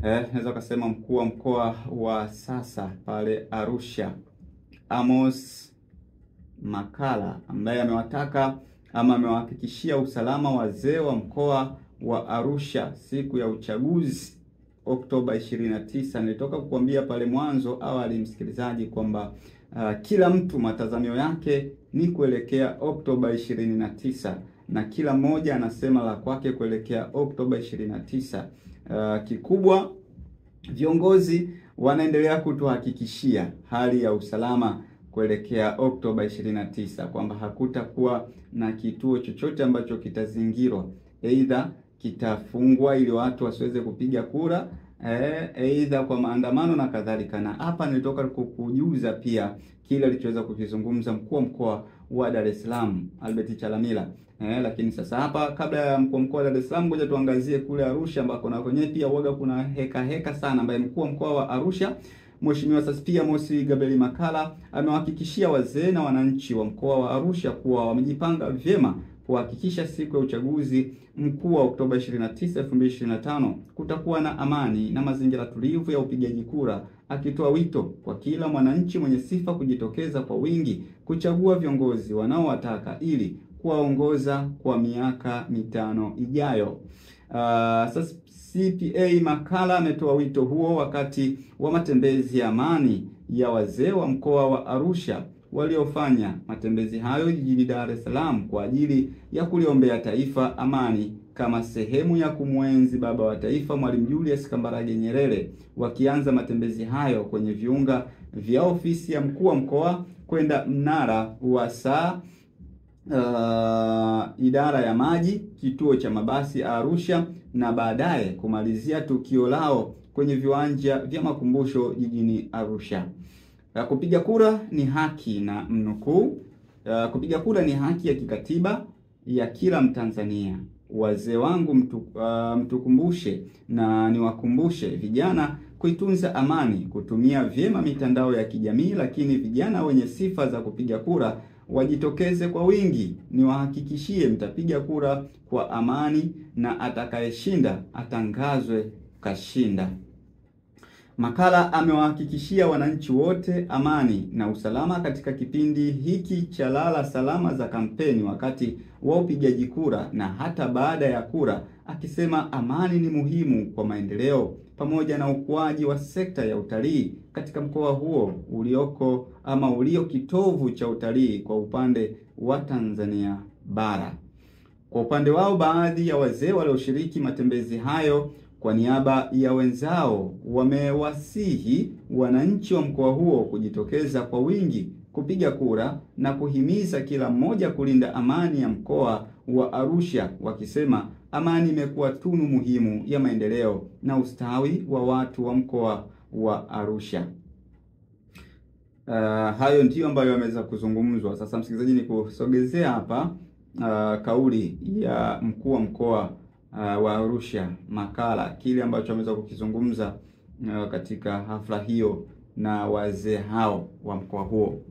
naweza kusema mkuu wa mkoa wa sasa pale Arusha, Amos Makalla, ambaye amewataka ama amewahakikishia usalama wazee wa mkoa wa Arusha siku ya uchaguzi Oktoba 29. Nilitoka kukuambia pale mwanzo awali, msikilizaji, kwamba kila mtu matazamio yake ni kuelekea Oktoba 29 na kila mmoja anasema la kwake kuelekea Oktoba 29. Kikubwa viongozi wanaendelea kutuhakikishia hali ya usalama kuelekea Oktoba 29, kwamba hakutakuwa na kituo chochote ambacho kitazingirwa, aidha kitafungwa ili watu wasiweze kupiga kura, aidha kwa maandamano na kadhalika. Na hapa nilitoka kukujuza pia kile alichoweza kukizungumza mkuu wa mkoa wa Dar es Salaam Albert Chalamila. Lakini sasa hapa, kabla ya mkuu wa mkoa wa Dar es Salaam, ngoja tuangazie kule Arusha ambako na kwenye pia uoga kuna heka sana, ambaye mkuu wa mkoa wa Arusha Mheshimiwa Saskia Mosi Gabriel Makalla amewahakikishia wazee na wananchi wa mkoa wa Arusha kuwa wamejipanga vyema kuhakikisha siku ya uchaguzi mkuu wa Oktoba 29, 2025 kutakuwa na amani na mazingira tulivu ya upigaji kura, akitoa wito kwa kila mwananchi mwenye sifa kujitokeza kwa wingi kuchagua viongozi wanaowataka ili kuwaongoza kwa miaka mitano ijayo. Sasa CPA Makalla ametoa wito huo wakati wa matembezi ya amani ya wazee wa mkoa wa Arusha waliofanya matembezi hayo jijini Dar es Salaam kwa ajili ya kuliombea taifa amani kama sehemu ya kumwenzi baba wa taifa Mwalimu Julius Kambarage Nyerere. Wakianza matembezi hayo kwenye viunga vya ofisi ya mkuu wa mkoa kwenda mnara wa saa, idara ya maji, kituo cha mabasi Arusha, na baadaye kumalizia tukio lao kwenye viwanja vya makumbusho jijini Arusha. Kupiga kura ni haki na mnukuu, kupiga kura ni haki ya kikatiba ya kila Mtanzania. Wazee wangu mtukumbushe na niwakumbushe vijana kuitunza amani, kutumia vyema mitandao ya kijamii, lakini vijana wenye sifa za kupiga kura wajitokeze kwa wingi. Niwahakikishie mtapiga kura kwa amani na atakayeshinda atangazwe kashinda. Makalla amewahakikishia wananchi wote amani na usalama katika kipindi hiki cha lala salama za kampeni, wakati wa upigaji kura na hata baada ya kura, akisema amani ni muhimu kwa maendeleo pamoja na ukuaji wa sekta ya utalii katika mkoa huo ulio kitovu cha utalii kwa upande wa Tanzania bara. Kwa upande wao, baadhi ya wazee walioshiriki matembezi hayo kwa niaba ya wenzao wamewasihi wananchi wa mkoa huo kujitokeza kwa wingi kupiga kura na kuhimiza kila mmoja kulinda amani ya mkoa wa Arusha, wakisema amani imekuwa tunu muhimu ya maendeleo na ustawi wa watu wa mkoa wa Arusha. Hayo ndiyo ambayo yameweza kuzungumzwa. Sasa msikilizaji, ni kusogezea hapa kauli ya mkuu wa mkoa wa Arusha Makalla, kile ambacho ameweza kukizungumza katika hafla hiyo na wazee hao wa mkoa huo.